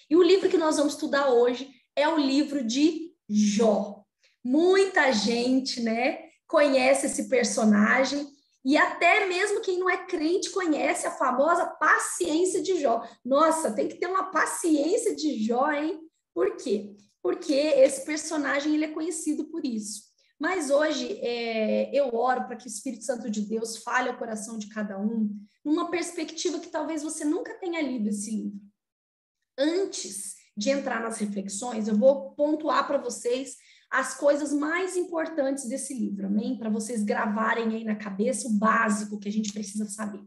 E o livro que nós vamos estudar hoje é o livro de Jó. Muita gente, né, conhece esse personagem, e até mesmo quem não é crente conhece a famosa paciência de Jó. Nossa, tem que ter uma paciência de Jó, hein? Por quê? Porque esse personagem ele é conhecido por isso. Mas hoje eu oro para que o Espírito Santo de Deus fale ao coração de cada um, numa perspectiva que talvez você nunca tenha lido esse livro. Antes de entrar nas reflexões, eu vou pontuar para vocês as coisas mais importantes desse livro, amém? Para vocês gravarem aí na cabeça o básico que a gente precisa saber.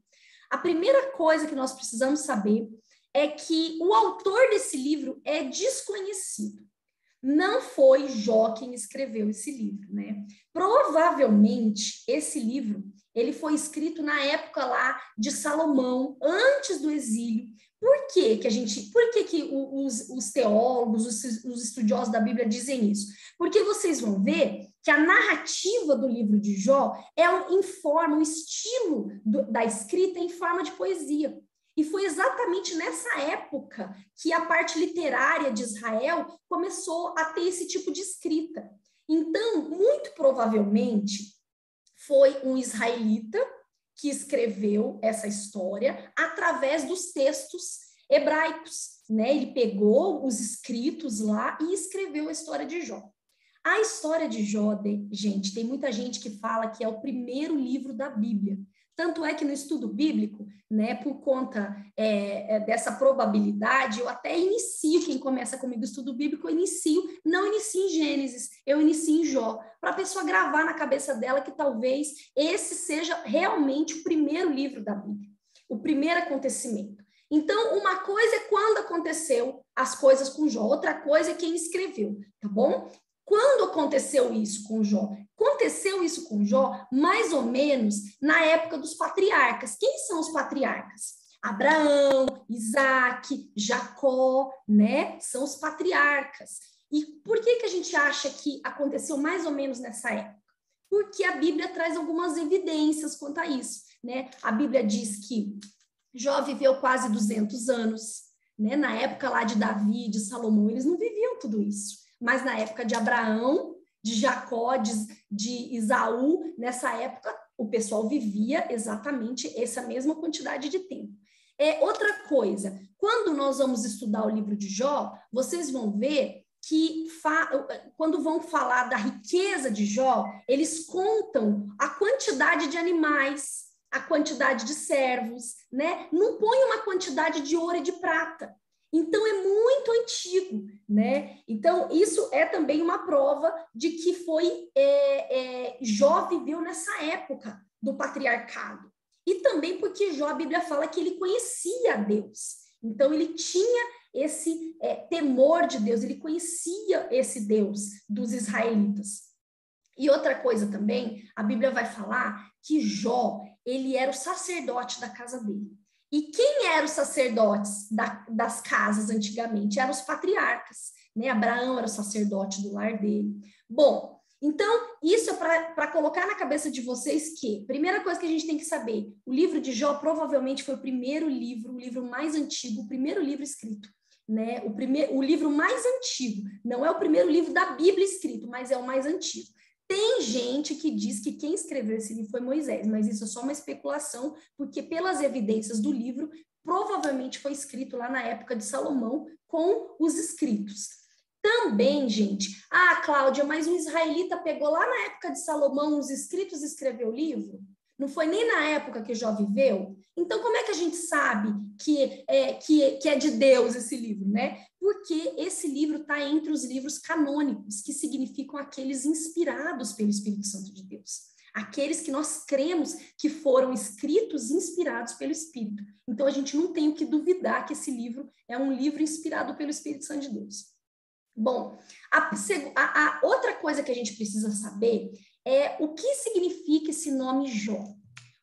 A primeira coisa que nós precisamos saber é que o autor desse livro é desconhecido. Não foi Jó quem escreveu esse livro, né? Provavelmente esse livro ele foi escrito na época lá de Salomão, antes do exílio. Por que os teólogos, os estudiosos da Bíblia dizem isso? Porque vocês vão ver que a narrativa do livro de Jó o estilo da escrita em forma de poesia. E foi exatamente nessa época que a parte literária de Israel começou a ter esse tipo de escrita. Então, muito provavelmente, foi um israelita que escreveu essa história através dos textos hebraicos, né? Ele pegou os escritos lá e escreveu a história de Jó. A história de Jó, gente, tem muita gente que fala que é o primeiro livro da Bíblia. Tanto é que no estudo bíblico, né, por conta dessa probabilidade, eu até inicio, quem começa comigo o estudo bíblico, não inicio em Gênesis, eu inicio em Jó, para a pessoa gravar na cabeça dela que talvez esse seja realmente o primeiro livro da Bíblia, o primeiro acontecimento. Então, uma coisa é quando aconteceu as coisas com Jó, outra coisa é quem escreveu, tá bom? Quando aconteceu isso com Jó? Aconteceu isso com Jó mais ou menos na época dos patriarcas. Quem são os patriarcas? Abraão, Isaac, Jacó, né? São os patriarcas. E por que a gente acha que aconteceu mais ou menos nessa época? Porque a Bíblia traz algumas evidências quanto a isso, né? A Bíblia diz que Jó viveu quase 200 anos, né? Na época lá de Davi, de Salomão, eles não viviam tudo isso. Mas na época de Abraão, de Jacó, de Isaú, nessa época o pessoal vivia exatamente essa mesma quantidade de tempo. Outra coisa, quando nós vamos estudar o livro de Jó, vocês vão ver que quando vão falar da riqueza de Jó, eles contam a quantidade de animais, a quantidade de servos, né? Não põe uma quantidade de ouro e de prata. Então, é muito antigo, né? Então, isso é também uma prova de que Jó viveu nessa época do patriarcado. E também porque Jó, a Bíblia fala que ele conhecia a Deus. Então, ele tinha esse temor de Deus, ele conhecia esse Deus dos israelitas. E outra coisa também, a Bíblia vai falar que Jó, ele era o sacerdote da casa dele. E quem eram os sacerdotes das casas antigamente? Eram os patriarcas, né? Abraão era o sacerdote do lar dele. Bom, então, isso é para colocar na cabeça de vocês que, primeira coisa que a gente tem que saber, o livro de Jó provavelmente foi o primeiro livro, o livro mais antigo, o primeiro livro escrito, né? O livro mais antigo, não é o primeiro livro da Bíblia escrito, mas é o mais antigo. Tem gente que diz que quem escreveu esse livro foi Moisés, mas isso é só uma especulação, porque pelas evidências do livro, provavelmente foi escrito lá na época de Salomão com os escritos. Também, gente, Cláudia, mas um israelita pegou lá na época de Salomão os escritos e escreveu o livro? Não foi nem na época que Jó viveu? Então, como é que a gente sabe que é de Deus esse livro, né? Porque esse livro está entre os livros canônicos, que significam aqueles inspirados pelo Espírito Santo de Deus. Aqueles que nós cremos que foram escritos inspirados pelo Espírito. Então, a gente não tem o que duvidar que esse livro é um livro inspirado pelo Espírito Santo de Deus. Bom, a outra coisa que a gente precisa saber é o que significa esse nome Jó.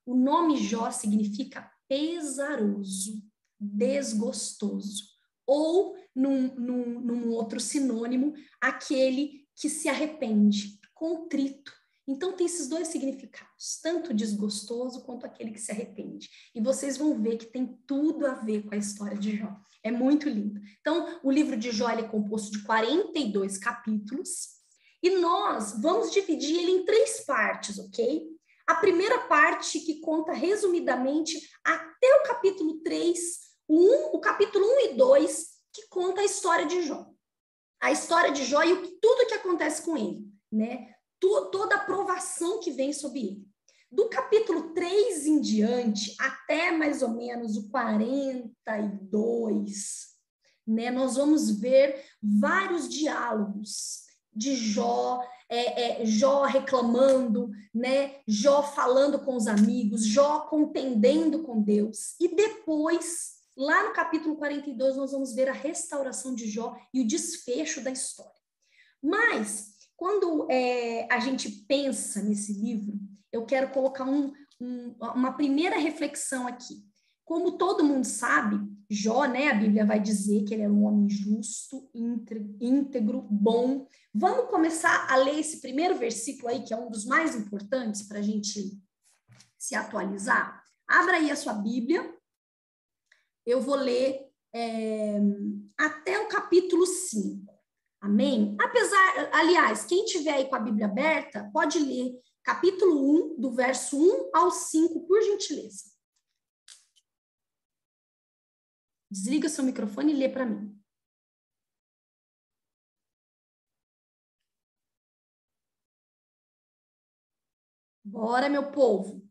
O nome Jó significa pesaroso, desgostoso, ou num outro sinônimo, aquele que se arrepende, contrito, Então tem esses dois significados, tanto desgostoso quanto aquele que se arrepende. E vocês vão ver que tem tudo a ver com a história de Jó. É muito lindo. Então, o livro de Jó é composto de 42 capítulos e nós vamos dividir ele em 3 partes, ok? A primeira parte que conta resumidamente até o capítulo 3, o capítulo 1 e 2, que conta a história de Jó. A história de Jó e tudo que acontece com ele, né? Toda a provação que vem sobre ele. Do capítulo 3 em diante, até mais ou menos o 42, né, nós vamos ver vários diálogos de Jó, Jó reclamando, né, Jó falando com os amigos, Jó contendendo com Deus. E depois, lá no capítulo 42, nós vamos ver a restauração de Jó e o desfecho da história. Mas quando a gente pensa nesse livro, eu quero colocar uma primeira reflexão aqui. Como todo mundo sabe, Jó, né, a Bíblia vai dizer que ele era um homem justo, íntegro, bom. Vamos começar a ler esse primeiro versículo aí, que é um dos mais importantes para a gente se atualizar. Abra aí a sua Bíblia. Eu vou ler até o capítulo 5. Amém? Aliás, quem tiver aí com a Bíblia aberta, pode ler capítulo 1, do verso 1 ao 5, por gentileza. Desliga seu microfone e lê para mim. Bora, meu povo.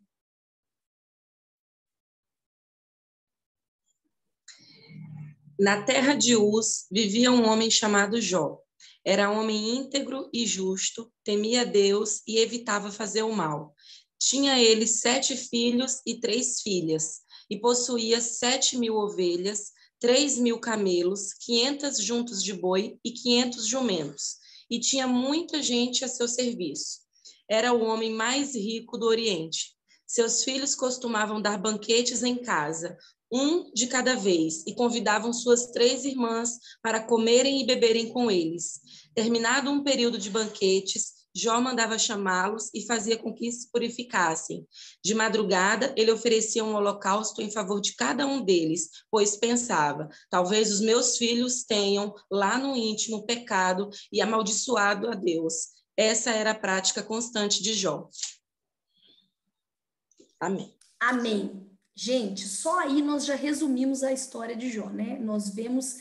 Na terra de Uz vivia um homem chamado Jó. Era homem íntegro e justo, temia Deus e evitava fazer o mal. Tinha ele 7 filhos e 3 filhas, e possuía 7.000 ovelhas, 3.000 camelos, 500 juntos de boi e 500 jumentos, e tinha muita gente a seu serviço. Era o homem mais rico do Oriente. Seus filhos costumavam dar banquetes em casa, um de cada vez, e convidavam suas 3 irmãs para comerem e beberem com eles. Terminado um período de banquetes, Jó mandava chamá-los e fazia com que se purificassem. De madrugada, ele oferecia um holocausto em favor de cada um deles, pois pensava, talvez os meus filhos tenham lá no íntimo pecado e amaldiçoado a Deus. Essa era a prática constante de Jó. Amém. Amém. Gente, só aí nós já resumimos a história de Jó, né? Nós vemos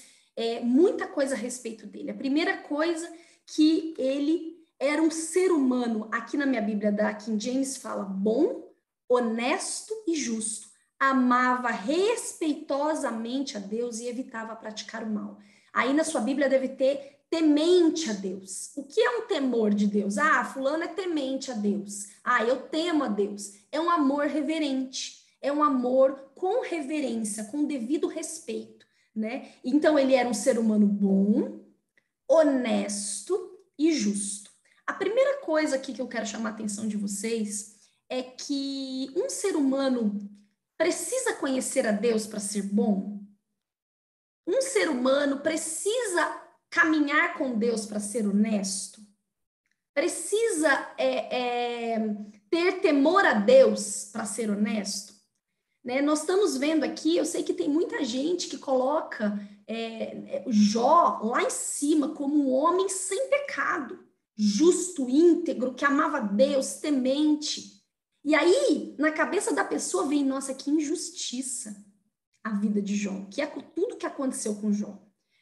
muita coisa a respeito dele. A primeira coisa, que ele era um ser humano, aqui na minha Bíblia da King James fala bom, honesto e justo. Amava respeitosamente a Deus e evitava praticar o mal. Aí na sua Bíblia deve ter temente a Deus. O que é um temor de Deus? Ah, fulano é temente a Deus. Ah, eu temo a Deus. É um amor reverente. É um amor com reverência, com devido respeito, né? Então, ele era um ser humano bom, honesto e justo. A primeira coisa aqui que eu quero chamar a atenção de vocês é que um ser humano precisa conhecer a Deus para ser bom? Um ser humano precisa caminhar com Deus para ser honesto? Precisa ter temor a Deus para ser honesto? Né? Nós estamos vendo aqui, eu sei que tem muita gente que coloca Jó lá em cima como um homem sem pecado, justo, íntegro, que amava Deus, temente. E aí, na cabeça da pessoa vem, nossa, que injustiça a vida de Jó, que é tudo que aconteceu com Jó.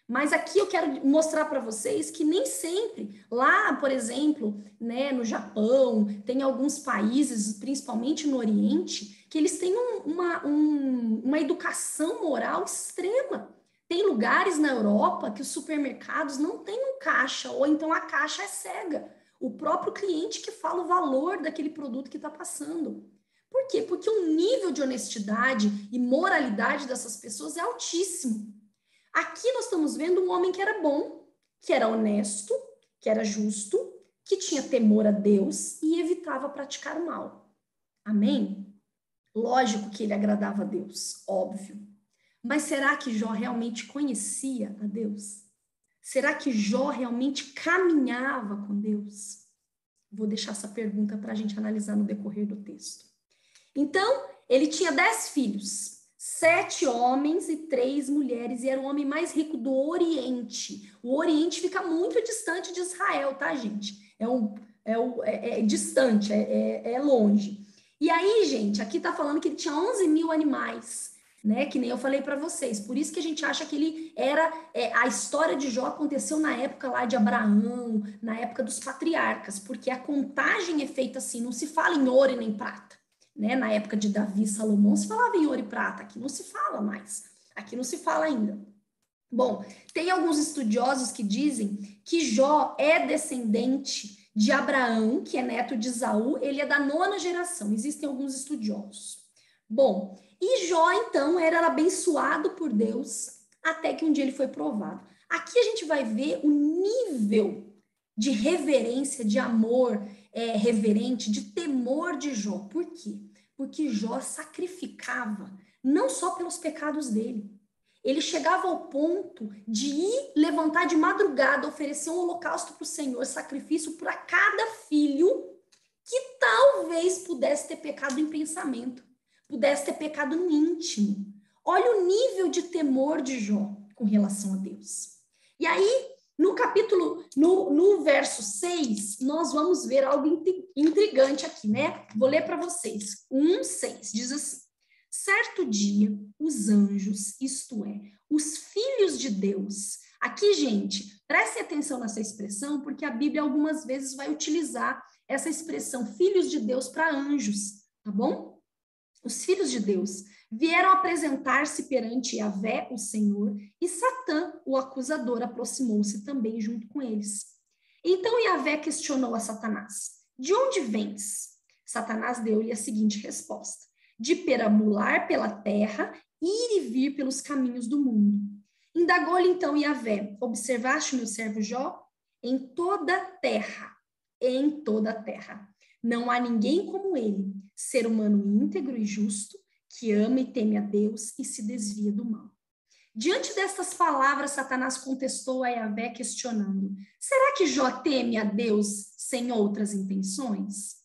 Mas aqui eu quero mostrar para vocês que nem sempre, lá, por exemplo, né, no Japão, tem alguns países, principalmente no Oriente, que eles têm uma educação moral extrema. Tem lugares na Europa que os supermercados não têm um caixa, ou então a caixa é cega. O próprio cliente que fala o valor daquele produto que está passando. Por quê? Porque o nível de honestidade e moralidade dessas pessoas é altíssimo. Aqui nós estamos vendo um homem que era bom, que era honesto, que era justo, que tinha temor a Deus e evitava praticar o mal. Amém? Lógico que ele agradava a Deus, óbvio. Mas será que Jó realmente conhecia a Deus? Será que Jó realmente caminhava com Deus? Vou deixar essa pergunta para a gente analisar no decorrer do texto. Então, ele tinha 10 filhos, 7 homens e 3 mulheres, e era o homem mais rico do Oriente. O Oriente fica muito distante de Israel, tá, gente? É distante, é longe. E aí, gente, aqui tá falando que ele tinha 11 mil animais, né? Que nem eu falei para vocês. Por isso que a gente acha que ele era... a história de Jó aconteceu na época lá de Abraão, na época dos patriarcas, porque a contagem é feita assim, não se fala em ouro e nem prata. Né? Na época de Davi e Salomão se falava em ouro e prata, aqui não se fala mais, aqui não se fala ainda. Bom, tem alguns estudiosos que dizem que Jó é descendente de Abraão, que é neto de Esaú, ele é da 9ª geração, existem alguns estudiosos. Bom, e Jó então era abençoado por Deus até que um dia ele foi provado. Aqui a gente vai ver o nível de reverência, de amor reverente, de temor de Jó. Por quê? Porque Jó sacrificava não só pelos pecados dele. Ele chegava ao ponto de ir levantar de madrugada, oferecer um holocausto para o Senhor, sacrifício para cada filho que talvez pudesse ter pecado em pensamento, pudesse ter pecado no íntimo. Olha o nível de temor de Jó com relação a Deus. E aí, no verso 6, nós vamos ver algo intrigante aqui, né? Vou ler para vocês. 1:6 diz assim: certo dia, os anjos, isto é, os filhos de Deus. Aqui, gente, prestem atenção nessa expressão, porque a Bíblia algumas vezes vai utilizar essa expressão, filhos de Deus, para anjos, tá bom? Os filhos de Deus vieram apresentar-se perante Yahvé, o Senhor, e Satã, o acusador, aproximou-se também junto com eles. Então Yahvé questionou a Satanás: de onde vens? Satanás deu-lhe a seguinte resposta: de perambular pela terra, ir e vir pelos caminhos do mundo. Indagou-lhe então Yahvé: observaste o meu servo Jó? Em toda a terra, não há ninguém como ele, ser humano íntegro e justo, que ama e teme a Deus e se desvia do mal. Diante destas palavras, Satanás contestou a Yahvé, questionando: será que Jó teme a Deus sem outras intenções?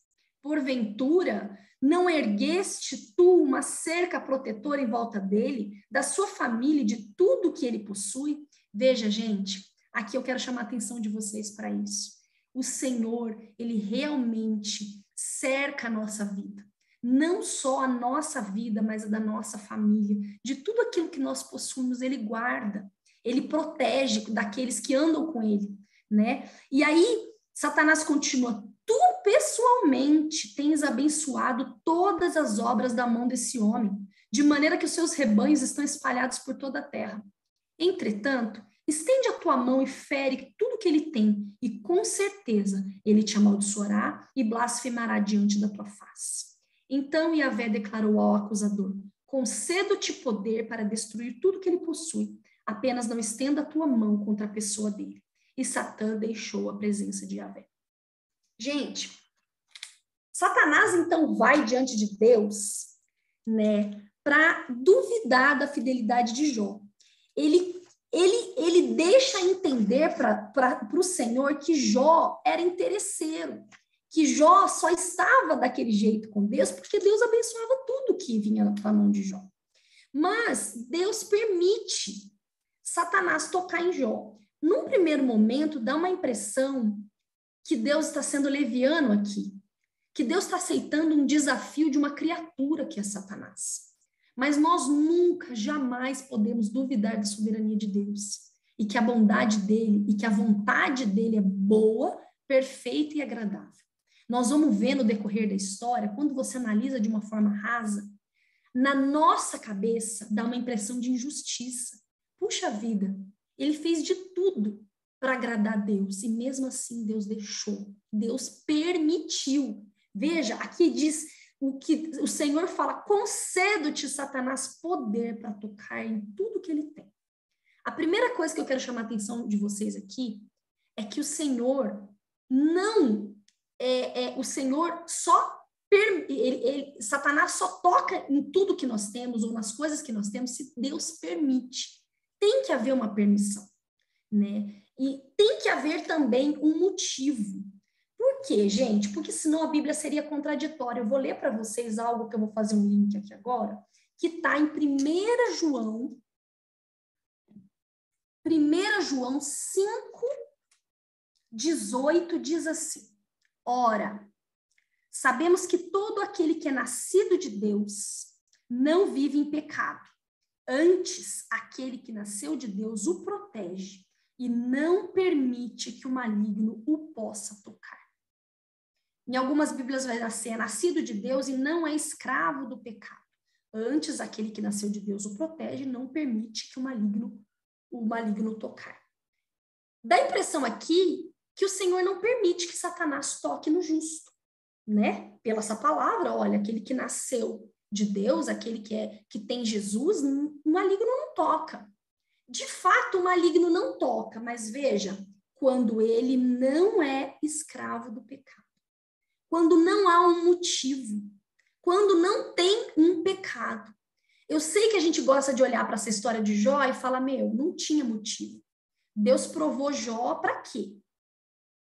Porventura, não ergueste tu uma cerca protetora em volta dele, da sua família e de tudo que ele possui? Veja, gente, aqui eu quero chamar a atenção de vocês para isso. O Senhor, ele realmente cerca a nossa vida. Não só a nossa vida, mas a da nossa família. De tudo aquilo que nós possuímos, ele guarda. Ele protege daqueles que andam com ele, né? E aí, Satanás continua: tu pessoalmente tens abençoado todas as obras da mão desse homem, de maneira que os seus rebanhos estão espalhados por toda a terra. Entretanto, estende a tua mão e fere tudo que ele tem, e com certeza ele te amaldiçoará e blasfemará diante da tua face. Então Yahvé declarou ao acusador: concedo-te poder para destruir tudo que ele possui, apenas não estenda a tua mão contra a pessoa dele. E Satã deixou a presença de Yahvé. Gente, Satanás então vai diante de Deus, né, para duvidar da fidelidade de Jó. Ele deixa entender para o Senhor que Jó era interesseiro, que Jó só estava daquele jeito com Deus porque Deus abençoava tudo que vinha da mão de Jó. Mas Deus permite Satanás tocar em Jó. Num primeiro momento, dá uma impressão que Deus está sendo leviano aqui, que Deus está aceitando um desafio de uma criatura que é Satanás. Mas nós nunca, jamais podemos duvidar da soberania de Deus, e que a bondade dele, e que a vontade dele é boa, perfeita e agradável. Nós vamos ver no decorrer da história, quando você analisa de uma forma rasa, na nossa cabeça dá uma impressão de injustiça. Puxa vida, ele fez de tudo para agradar a Deus, e mesmo assim Deus deixou, Deus permitiu. Veja, aqui diz o que o Senhor fala: concedo-te, Satanás, poder para tocar em tudo que ele tem. A primeira coisa que eu quero chamar a atenção de vocês aqui é que o Senhor não o Senhor só Satanás só toca em tudo que nós temos ou nas coisas que nós temos se Deus permite. Tem que haver uma permissão, né? E tem que haver também um motivo. Por Por quê, gente? Porque senão a Bíblia seria contraditória. Eu vou ler para vocês algo que eu vou fazer um link aqui agora, que está em 1 João 5:18 diz assim: Ora, sabemos que todo aquele que é nascido de Deus não vive em pecado. Antes, aquele que nasceu de Deus o protege e não permite que o maligno o possa tocar. Em algumas Bíblias vai nascer, é nascido de Deus e não é escravo do pecado. Antes, aquele que nasceu de Deus o protege e não permite que o maligno tocar. Dá a impressão aqui que o Senhor não permite que Satanás toque no justo, né? Pela essa palavra, olha, aquele que nasceu de Deus, aquele que tem Jesus, o maligno não toca. De fato, o maligno não toca, mas veja, quando ele não é escravo do pecado, quando não há um motivo, quando não tem um pecado. Eu sei que a gente gosta de olhar para essa história de Jó e falar, não tinha motivo. Deus provou Jó para quê?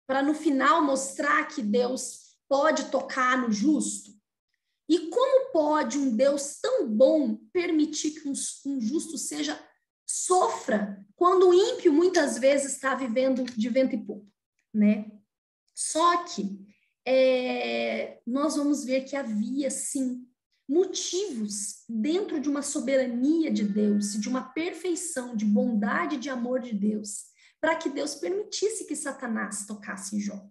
Para no final mostrar que Deus pode tocar no justo? E como pode um Deus tão bom permitir que um justo sofra quando o ímpio muitas vezes está vivendo de vento e popa, né? Só que nós vamos ver que havia, sim, motivos dentro de uma soberania de Deus, de uma perfeição, de bondade e de amor de Deus, para que Deus permitisse que Satanás tocasse em Jó.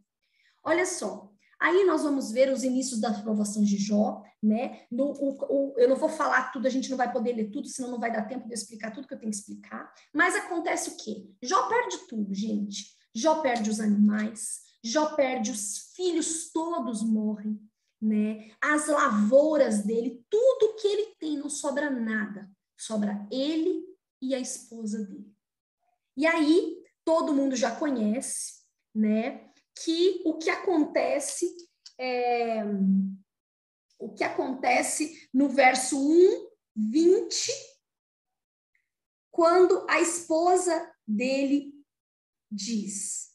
Olha só, aí nós vamos ver os inícios das provações de Jó, né? Eu não vou falar tudo, a gente não vai poder ler tudo, senão não vai dar tempo de eu explicar tudo que eu tenho que explicar. Mas acontece o quê? Jó perde tudo, gente. Jó perde os animais, Jó perde os filhos, todos morrem, né? As lavouras dele, tudo que ele tem, não sobra nada. Sobra ele e a esposa dele. E aí, todo mundo já conhece, né? Que o que acontece no verso 1:20, quando a esposa dele diz,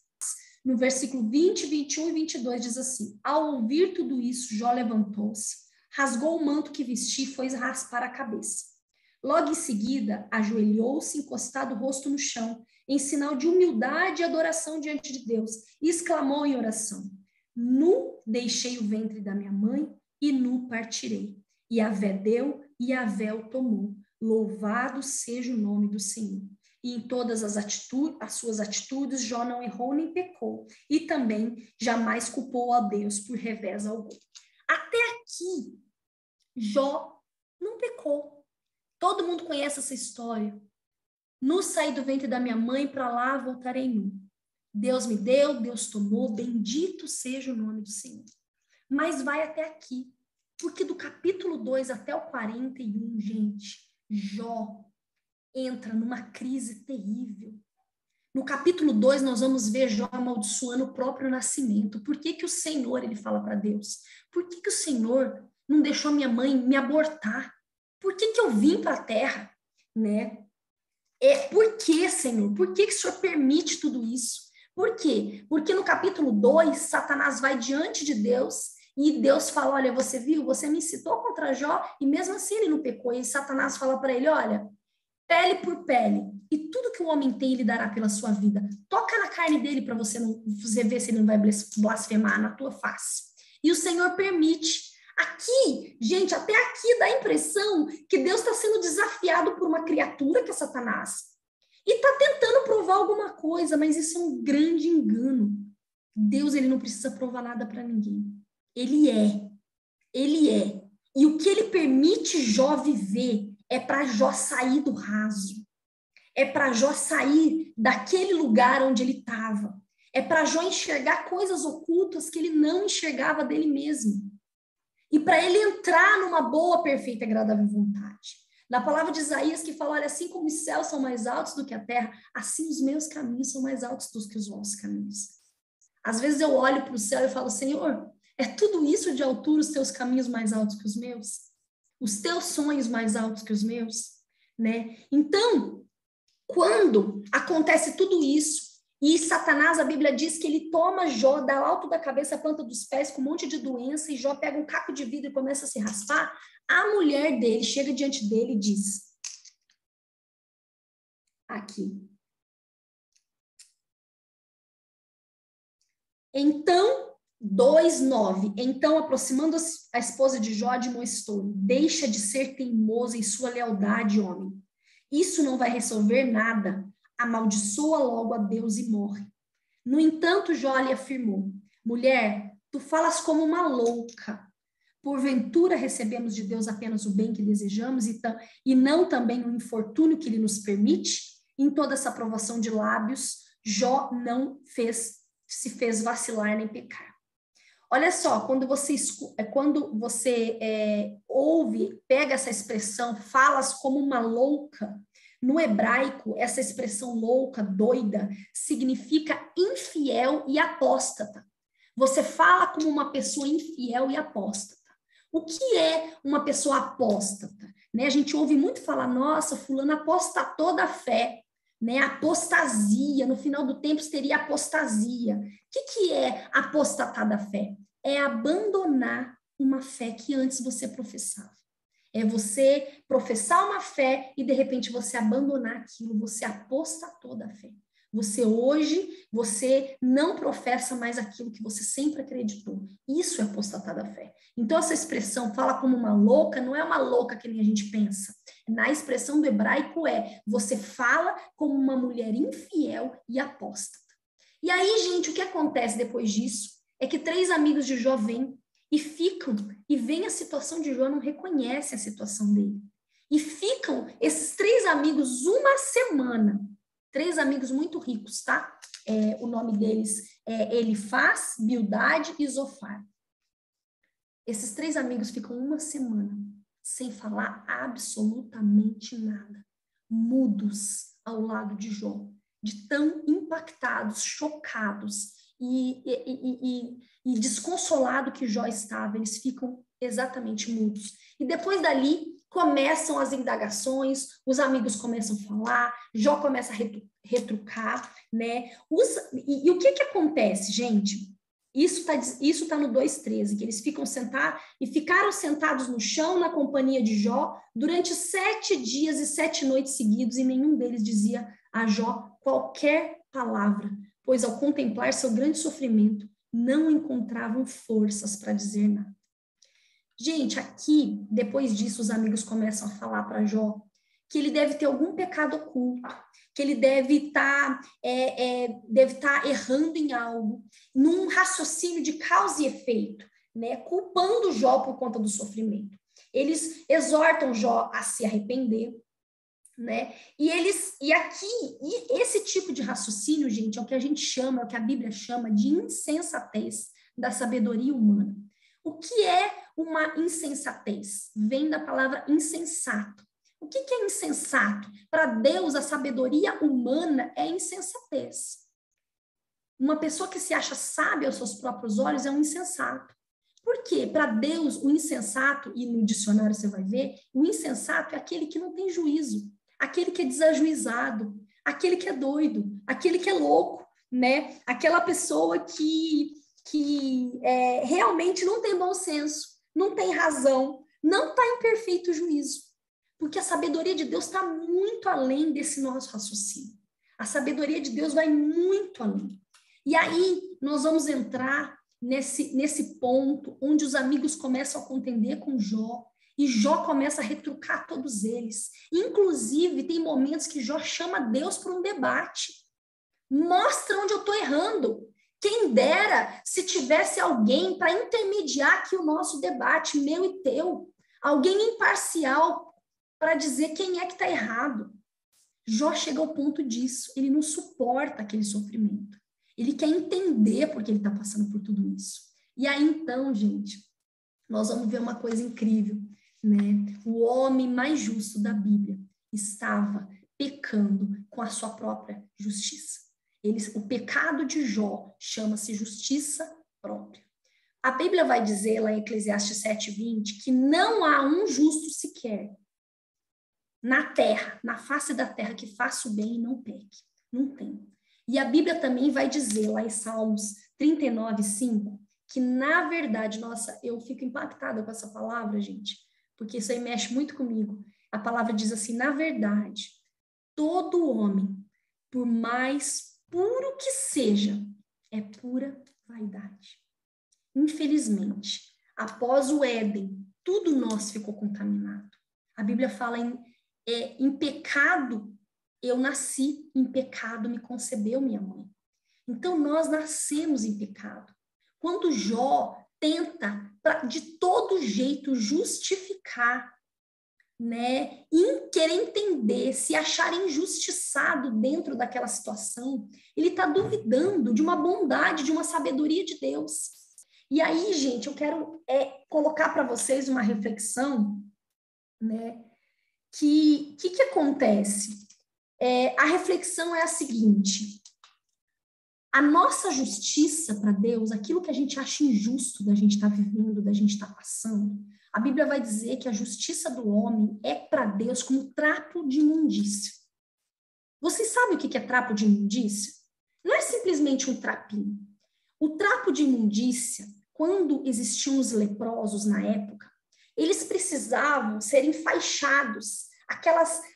no versículo 20, 21 e 22 diz assim: ao ouvir tudo isso, Jó levantou-se, rasgou o manto que vestia e foi raspar a cabeça. Logo em seguida, ajoelhou-se, encostado o rosto no chão, em sinal de humildade e adoração diante de Deus, e exclamou em oração: nu deixei o ventre da minha mãe, e nu partirei. E Yahvé deu, e Yahvé o tomou. Louvado seja o nome do Senhor. E em todas as suas atitudes, Jó não errou nem pecou, e também jamais culpou a Deus por revés algum. Até aqui, Jó não pecou. Todo mundo conhece essa história. Nu saí do ventre da minha mãe, para lá voltarei nu. Deus me deu, Deus tomou, bendito seja o nome do Senhor. Mas vai até aqui, porque do capítulo 2 até o 41, gente, Jó entra numa crise terrível. No capítulo 2, nós vamos ver Jó amaldiçoando o próprio nascimento. Por que o Senhor, ele fala para Deus, por que o Senhor não deixou minha mãe me abortar? Por que eu vim para a terra? Né? Por que, Senhor? Por que o Senhor permite tudo isso? Por quê? Porque no capítulo 2, Satanás vai diante de Deus e Deus fala, olha, você viu? Você me incitou contra Jó e mesmo assim ele não pecou. E Satanás fala para ele, olha, pele por pele, e tudo que o homem tem, ele dará pela sua vida. Toca na carne dele para você ver se ele não vai blasfemar na tua face. E o Senhor permite. Aqui, gente, até aqui dá a impressão que Deus está sendo desafiado por uma criatura que é Satanás. E está tentando provar alguma coisa, mas isso é um grande engano. Deus, ele não precisa provar nada para ninguém. Ele é. Ele é. E o que ele permite Jó viver é para Jó sair do raso. É para Jó sair daquele lugar onde ele estava. É para Jó enxergar coisas ocultas que ele não enxergava dele mesmo. E para ele entrar numa boa, perfeita e agradável vontade. Na palavra de Isaías que fala, olha, assim como os céus são mais altos do que a terra, assim os meus caminhos são mais altos do que os vossos caminhos. Às vezes eu olho para o céu e falo, Senhor, é tudo isso de altura os teus caminhos mais altos que os meus? Os teus sonhos mais altos que os meus? Né? Então, quando acontece tudo isso, E Satanás, a Bíblia diz que ele toma Jó da alto da cabeça, a planta dos pés, com um monte de doença, e Jó pega um caco de vidro e começa a se raspar. A mulher dele chega diante dele e diz, aqui, então, 2:9, então aproximando a esposa de Jó, admoestou, deixa de ser teimoso em sua lealdade, homem. Isso não vai resolver nada. Amaldiçoa logo a Deus e morre. No entanto, Jó lhe afirmou, mulher, tu falas como uma louca. Porventura recebemos de Deus apenas o bem que desejamos e não também o infortúnio que ele nos permite? Em toda essa provação de lábios, Jó não se fez vacilar nem pecar. Olha só, quando você ouve, pega essa expressão, falas como uma louca, no hebraico, essa expressão louca, doida, significa infiel e apóstata. Você fala como uma pessoa infiel e apóstata. O que é uma pessoa apóstata? Né? A gente ouve muito falar, nossa, fulano apostatou da fé. Né? Apostasia, no final do tempo teria apostasia. O que é apostatar da fé? É abandonar uma fé que antes você professava. É você professar uma fé e de repente você abandonar aquilo, você apostatou da fé. Você não professa mais aquilo que você sempre acreditou. Isso é apostatar da fé. Então essa expressão fala como uma louca, não é uma louca que nem a gente pensa. Na expressão do hebraico você fala como uma mulher infiel e apóstata. E aí, gente, o que acontece depois disso é que 3 amigos de Jó vêm e ficam, e veem a situação de Jó, não reconhecem a situação dele. E ficam esses 3 amigos uma semana. 3 amigos muito ricos, tá? O nome deles é Elifaz, Bildade e Zofar. Esses 3 amigos ficam uma semana sem falar absolutamente nada, mudos ao lado de Jó, de tão impactados, chocados e desconsolado que Jó estava, eles ficam exatamente mudos. E depois dali começam as indagações, os amigos começam a falar, Jó começa a retrucar, né? E o que acontece, gente? Isso tá no 2:13, que eles ficaram sentados no chão na companhia de Jó durante 7 dias e 7 noites seguidos, e nenhum deles dizia a Jó qualquer palavra, pois ao contemplar seu grande sofrimento, não encontravam forças para dizer nada. Gente, aqui, depois disso, os amigos começam a falar para Jó que ele deve ter algum pecado oculto, que ele deve estar errando em algo, num raciocínio de causa e efeito, né? Culpando Jó por conta do sofrimento. Eles exortam Jó a se arrepender, né? E esse tipo de raciocínio, gente, é o que a gente chama, é o que a Bíblia chama de insensatez da sabedoria humana. O que é uma insensatez? Vem da palavra insensato. O que é insensato? Para Deus, a sabedoria humana é insensatez. Uma pessoa que se acha sábia aos seus próprios olhos é um insensato. Por quê? Para Deus, o insensato, e no dicionário você vai ver, o insensato é aquele que não tem juízo, aquele que é desajuizado, aquele que é doido, aquele que é louco, né? Aquela pessoa que realmente não tem bom senso, não tem razão, não está em perfeito juízo. Porque a sabedoria de Deus está muito além desse nosso raciocínio. A sabedoria de Deus vai muito além. E aí nós vamos entrar nesse ponto onde os amigos começam a contender com Jó, e Jó começa a retrucar todos eles. Inclusive, tem momentos que Jó chama Deus para um debate. Mostra onde eu estou errando. Quem dera se tivesse alguém para intermediar aqui o nosso debate, meu e teu. Alguém imparcial para dizer quem é que está errado. Jó chega ao ponto disso. Ele não suporta aquele sofrimento. Ele quer entender por que ele está passando por tudo isso. E aí, então, gente, nós vamos ver uma coisa incrível, né? O homem mais justo da Bíblia estava pecando com a sua própria justiça. O pecado de Jó chama-se justiça própria. A Bíblia vai dizer lá em Eclesiastes 7:20 que não há um justo sequer na terra, na face da terra, que faça o bem e não peque. Não tem. E a Bíblia também vai dizer, lá em Salmos 39:5, que na verdade, nossa, eu fico impactada com essa palavra, gente, porque isso aí mexe muito comigo. A palavra diz assim, na verdade, todo homem, por mais puro que seja, é pura vaidade. Infelizmente, após o Éden, tudo nosso ficou contaminado. A Bíblia fala em pecado, eu nasci, em pecado me concebeu minha mãe. Então, nós nascemos em pecado. Quando Jó tenta, de todo jeito, justificar, né, querer entender, se achar injustiçado dentro daquela situação, ele está duvidando de uma bondade, de uma sabedoria de Deus. E aí, gente, eu quero colocar para vocês uma reflexão, né, que acontece? A reflexão é a seguinte: a nossa justiça para Deus, aquilo que a gente acha injusto da gente estar vivendo, da gente estar passando, a Bíblia vai dizer que a justiça do homem é para Deus como trapo de imundícia. Vocês sabem o que é trapo de imundícia? Não é simplesmente um trapinho. O trapo de imundícia, quando existiam os leprosos na época, eles precisavam ser enfaixados.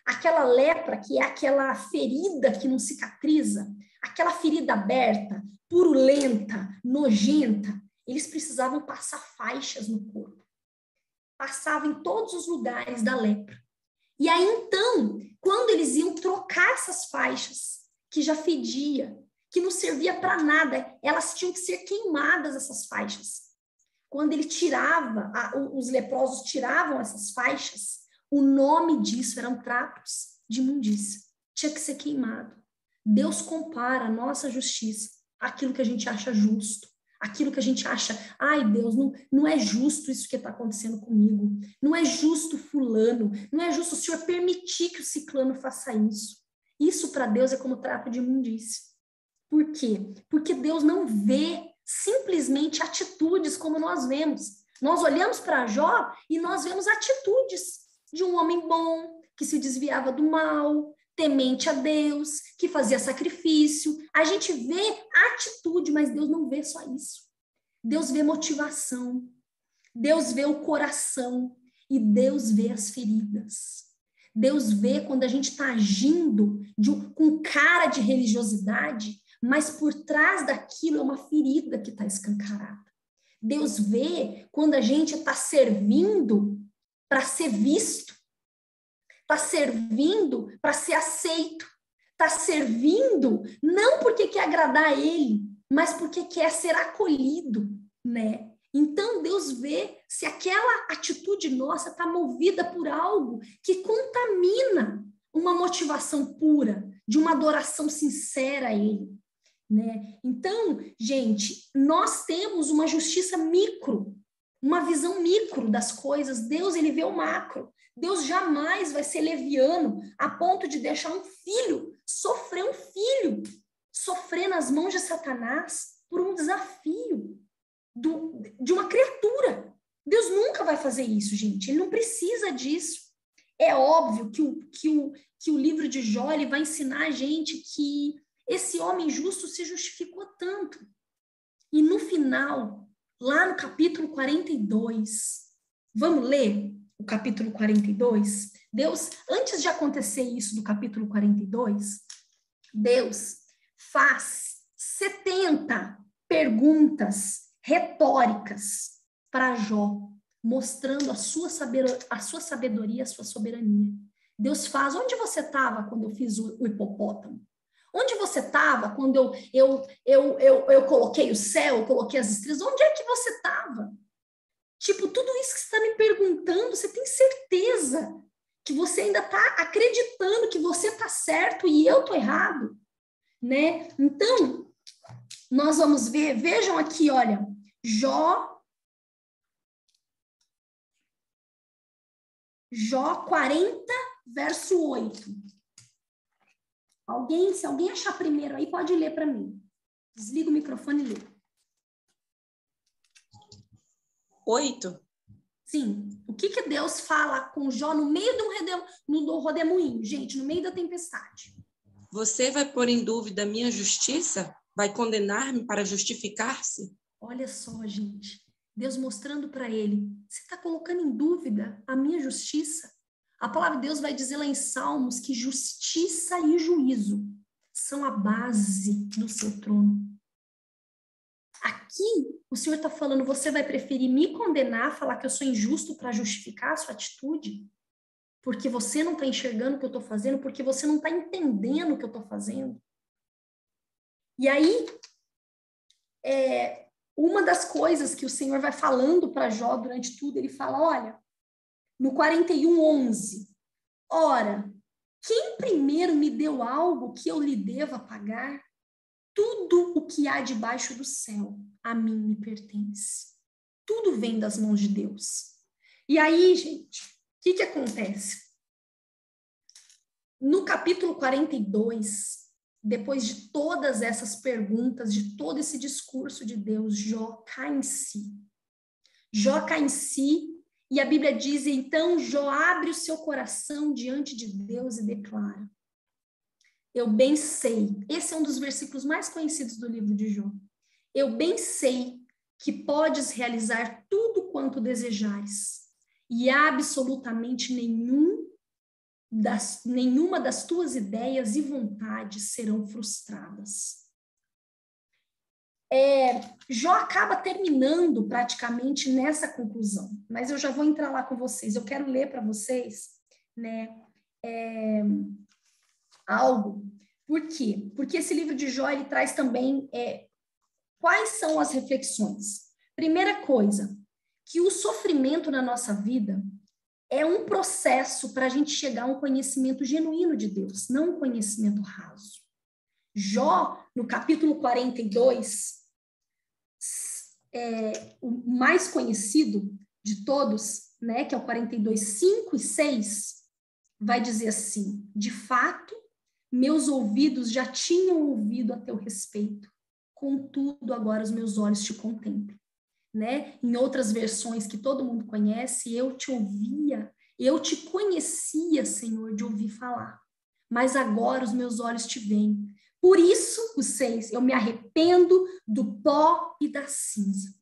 Aquela lepra, que é aquela ferida que não cicatriza, aquela ferida aberta, purulenta, nojenta, eles precisavam passar faixas no corpo. Passavam em todos os lugares da lepra. E aí, então, quando eles iam trocar essas faixas, que já fedia, que não servia para nada, elas tinham que ser queimadas, essas faixas. Quando ele tirava, os leprosos tiravam essas faixas, o nome disso eram trapos de imundícia. Tinha que ser queimado. Deus compara a nossa justiça àquilo que a gente acha justo, aquilo que a gente acha, ai Deus, não é justo isso que está acontecendo comigo, não é justo fulano, não é justo o Senhor permitir que o ciclano faça isso. Isso para Deus é como trapo de imundícia. Por quê? Porque Deus não vê simplesmente atitudes como nós vemos. Nós olhamos para Jó e nós vemos atitudes de um homem bom, que se desviava do mal, temente a Deus, que fazia sacrifício. A gente vê atitude, mas Deus não vê só isso. Deus vê motivação, Deus vê o coração e Deus vê as feridas. Deus vê quando a gente está agindo com cara de religiosidade, mas por trás daquilo é uma ferida que está escancarada. Deus vê quando a gente está servindo para ser visto, está servindo para ser aceito, está servindo não porque quer agradar a Ele, mas porque quer ser acolhido, né? Então, Deus vê se aquela atitude nossa está movida por algo que contamina uma motivação pura, de uma adoração sincera a Ele, né? Então, gente, nós temos uma justiça micro, uma visão micro das coisas. Deus, ele vê o macro. Deus jamais vai ser leviano a ponto de deixar um filho sofrer nas mãos de Satanás por um desafio de uma criatura. Deus nunca vai fazer isso, gente. Ele não precisa disso. É óbvio que o livro de Jó ele vai ensinar a gente que esse homem justo se justificou tanto. E no final, lá no capítulo 42, vamos ler o capítulo 42? Deus, antes de acontecer isso do capítulo 42, Deus faz 70 perguntas retóricas para Jó, mostrando a sua sabedoria, a sua soberania. Deus faz, onde você estava quando eu fiz o hipopótamo? Onde você estava quando eu coloquei o céu, eu coloquei as estrelas? Onde é que você estava? Tipo, tudo isso que você está me perguntando, você tem certeza que você ainda está acreditando que você está certo e eu estou errado? Né? Então, nós vamos ver, vejam aqui, olha, Jó 40, verso 8. Se alguém achar primeiro aí, pode ler para mim. Desliga o microfone e lê. 8? Sim. O que Deus fala com Jó no meio do rodemoinho, gente, no meio da tempestade? Você vai pôr em dúvida a minha justiça? Vai condenar-me para justificar-se? Olha só, gente. Deus mostrando para ele, você está colocando em dúvida a minha justiça? A palavra de Deus vai dizer lá em Salmos que justiça e juízo são a base do seu trono. Aqui, o Senhor está falando, você vai preferir me condenar, falar que eu sou injusto para justificar a sua atitude? Porque você não está enxergando o que eu estou fazendo, porque você não está entendendo o que eu estou fazendo? E aí, uma das coisas que o Senhor vai falando para Jó durante tudo, ele fala, olha, no 41:11, ora, quem primeiro me deu algo que eu lhe deva pagar? Tudo o que há debaixo do céu a mim me pertence. Tudo vem das mãos de Deus. E aí, gente, o que acontece? No capítulo 42, depois de todas essas perguntas, de todo esse discurso de Deus, Jó cai em si. Jó cai em si, e a Bíblia diz, então Jó abre o seu coração diante de Deus e declara, eu bem sei, esse é um dos versículos mais conhecidos do livro de Jó, eu bem sei que podes realizar tudo quanto desejares, e absolutamente nenhuma das tuas ideias e vontades serão frustradas. Jó acaba terminando praticamente nessa conclusão, mas eu já vou entrar lá com vocês. Eu quero ler para vocês, né, algo. Por quê? Porque esse livro de Jó, ele traz também quais são as reflexões. Primeira coisa, que o sofrimento na nossa vida é um processo para a gente chegar a um conhecimento genuíno de Deus, não um conhecimento raso. Jó, no capítulo 42, o mais conhecido de todos, né, que é o 42, 5 e 6, vai dizer assim, de fato, meus ouvidos já tinham ouvido a teu respeito, contudo, agora os meus olhos te contemplam. Né? Em outras versões que todo mundo conhece, eu te ouvia, eu te conhecia, Senhor, de ouvir falar, mas agora os meus olhos te veem. Por isso, os 6, eu me arrependo do pó e da cinza.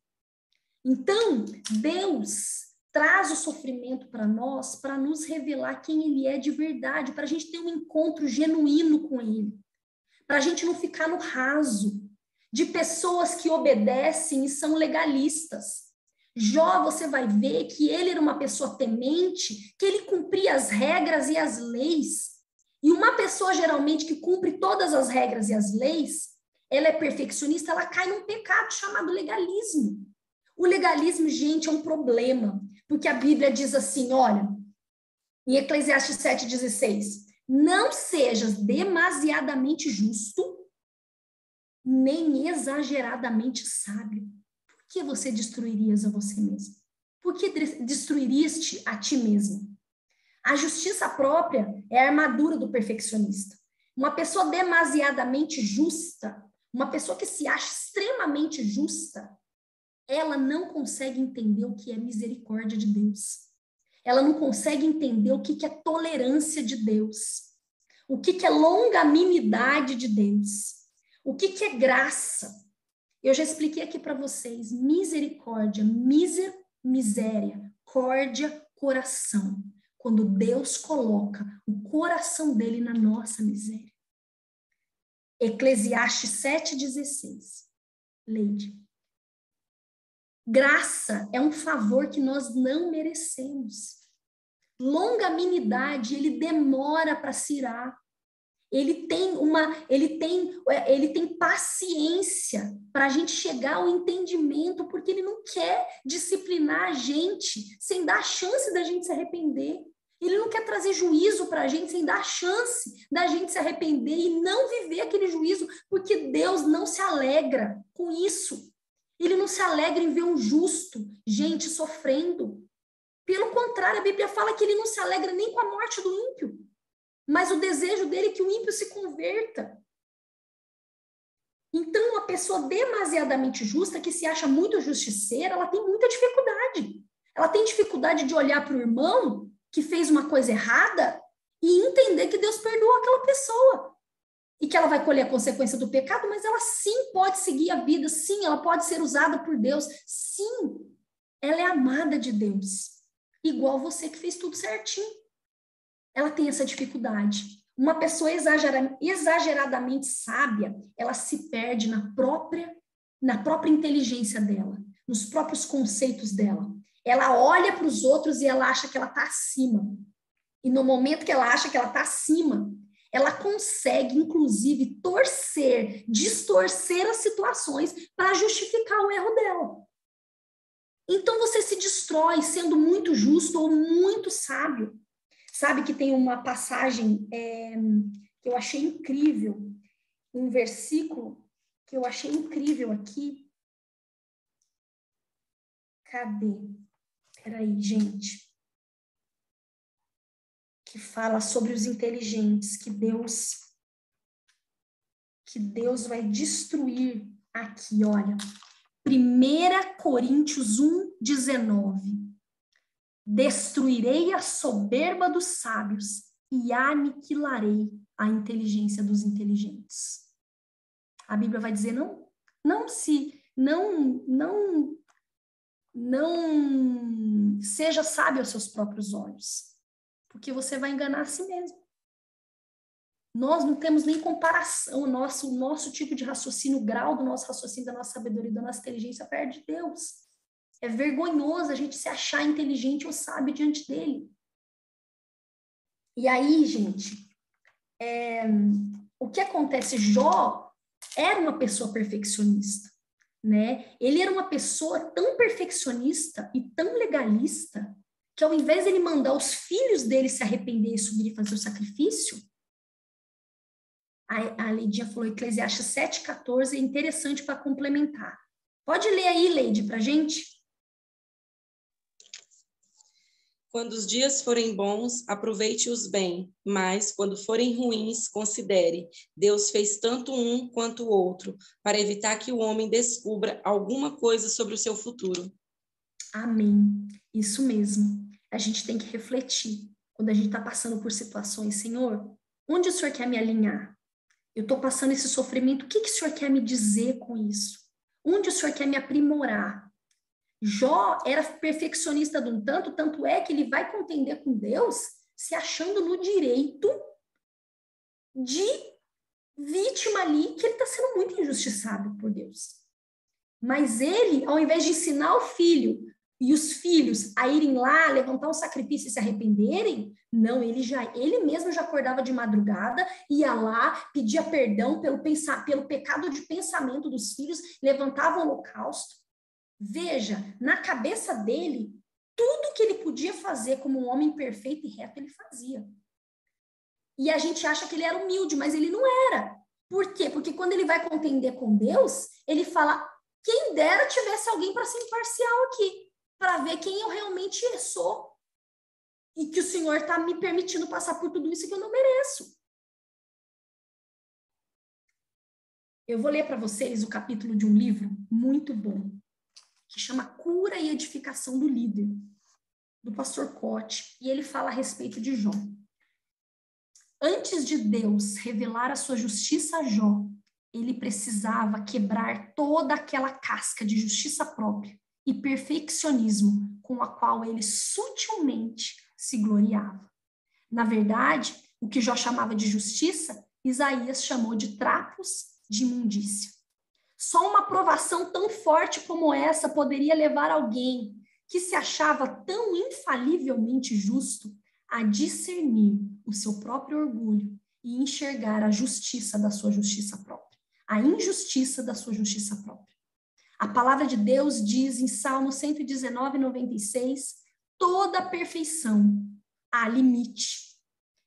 Então, Deus traz o sofrimento para nós, para nos revelar quem Ele é de verdade, para a gente ter um encontro genuíno com Ele, para a gente não ficar no raso, de pessoas que obedecem e são legalistas. Jó, você vai ver que ele era uma pessoa temente, que ele cumpria as regras e as leis. E uma pessoa, geralmente, que cumpre todas as regras e as leis, ela é perfeccionista, ela cai num pecado chamado legalismo. O legalismo, gente, é um problema, porque a Bíblia diz assim, olha, em Eclesiastes 7,16, não sejas demasiadamente justo, nem exageradamente sábio. Por que você destruirias a você mesmo? Por que destruiriste a ti mesmo? A justiça própria é a armadura do perfeccionista. Uma pessoa demasiadamente justa, uma pessoa que se acha extremamente justa, ela não consegue entender o que é misericórdia de Deus. Ela não consegue entender o que é tolerância de Deus. O que é longanimidade de Deus. O que é graça? Eu já expliquei aqui para vocês. Misericórdia, miséria, córdia, coração. Quando Deus coloca o coração dele na nossa miséria. Eclesiastes 7,16. Leide. Graça é um favor que nós não merecemos. Longanimidade, ele demora para se irar. Ele tem paciência para a gente chegar ao entendimento, porque ele não quer disciplinar a gente sem dar a chance da gente se arrepender. Ele não quer trazer juízo para a gente sem dar a chance da gente se arrepender e não viver aquele juízo, porque Deus não se alegra com isso. Ele não se alegra em ver um justo, gente sofrendo. Pelo contrário, a Bíblia fala que ele não se alegra nem com a morte do ímpio. Mas o desejo dele é que o ímpio se converta. Então, uma pessoa demasiadamente justa, que se acha muito justiceira, ela tem muita dificuldade. Ela tem dificuldade de olhar para o irmão que fez uma coisa errada e entender que Deus perdoa aquela pessoa. e que ela vai colher a consequência do pecado, mas ela sim pode seguir a vida, sim, ela pode ser usada por Deus, sim, ela é amada de Deus, igual você que fez tudo certinho. Ela tem essa dificuldade. Uma pessoa exageradamente sábia, ela se perde na própria inteligência dela, nos próprios conceitos dela. Ela olha para os outros e ela acha que ela está acima. E no momento que ela acha que ela está acima, ela consegue, inclusive, distorcer as situações para justificar o erro dela. Então, você se destrói sendo muito justo ou muito sábio. Sabe que tem uma passagem que eu achei incrível, um versículo que eu achei incrível aqui. Cadê? Peraí, gente. Que fala sobre os inteligentes, que Deus vai destruir aqui, olha. 1 Coríntios 1:19. Destruirei a soberba dos sábios e aniquilarei a inteligência dos inteligentes. A Bíblia vai dizer, não seja sábio aos seus próprios olhos, porque você vai enganar a si mesmo. Nós não temos nem comparação, o nosso tipo de raciocínio, o grau do nosso raciocínio, da nossa sabedoria, da nossa inteligência perto de Deus. É vergonhoso a gente se achar inteligente ou sábio diante dele. E aí, gente, o que acontece? Jó era uma pessoa perfeccionista, né? Ele era uma pessoa tão perfeccionista e tão legalista que ao invés de ele mandar os filhos dele se arrepender e subir e fazer o sacrifício, a Leidinha falou Eclesiastes 7:14, é interessante para complementar. Pode ler aí, Leide, para a gente? Quando os dias forem bons, aproveite-os bem, mas quando forem ruins, considere, Deus fez tanto um quanto o outro, para evitar que o homem descubra alguma coisa sobre o seu futuro. Amém. Isso mesmo. A gente tem que refletir quando a gente está passando por situações. Senhor, onde o Senhor quer me alinhar? Eu estou passando esse sofrimento, o que o Senhor quer me dizer com isso? Onde o Senhor quer me aprimorar? Jó era perfeccionista de um tanto é que ele vai contender com Deus se achando no direito de vítima ali, que ele está sendo muito injustiçado por Deus. Mas ele, ao invés de ensinar o filho e os filhos a irem lá, levantar um sacrifício e se arrependerem, não, ele mesmo já acordava de madrugada, ia lá, pedia perdão pelo pecado de pensamento dos filhos, levantava o holocausto. Veja, na cabeça dele, tudo que ele podia fazer como um homem perfeito e reto, ele fazia. E a gente acha que ele era humilde, mas ele não era. Por quê? Porque quando ele vai contender com Deus, ele fala, quem dera tivesse alguém para ser imparcial aqui, para ver quem eu realmente sou. E que o Senhor está me permitindo passar por tudo isso que eu não mereço. Eu vou ler para vocês o capítulo de um livro muito bom, que chama Cura e Edificação do Líder, do pastor Cote, e ele fala a respeito de Jó. Antes de Deus revelar a sua justiça a Jó, ele precisava quebrar toda aquela casca de justiça própria e perfeccionismo com a qual ele sutilmente se gloriava. Na verdade, o que Jó chamava de justiça, Isaías chamou de trapos de imundícia. Só uma provação tão forte como essa poderia levar alguém que se achava tão infalivelmente justo a discernir o seu próprio orgulho e enxergar a justiça da sua justiça própria, a injustiça da sua justiça própria. A palavra de Deus diz em Salmo 119:96, toda perfeição há limite.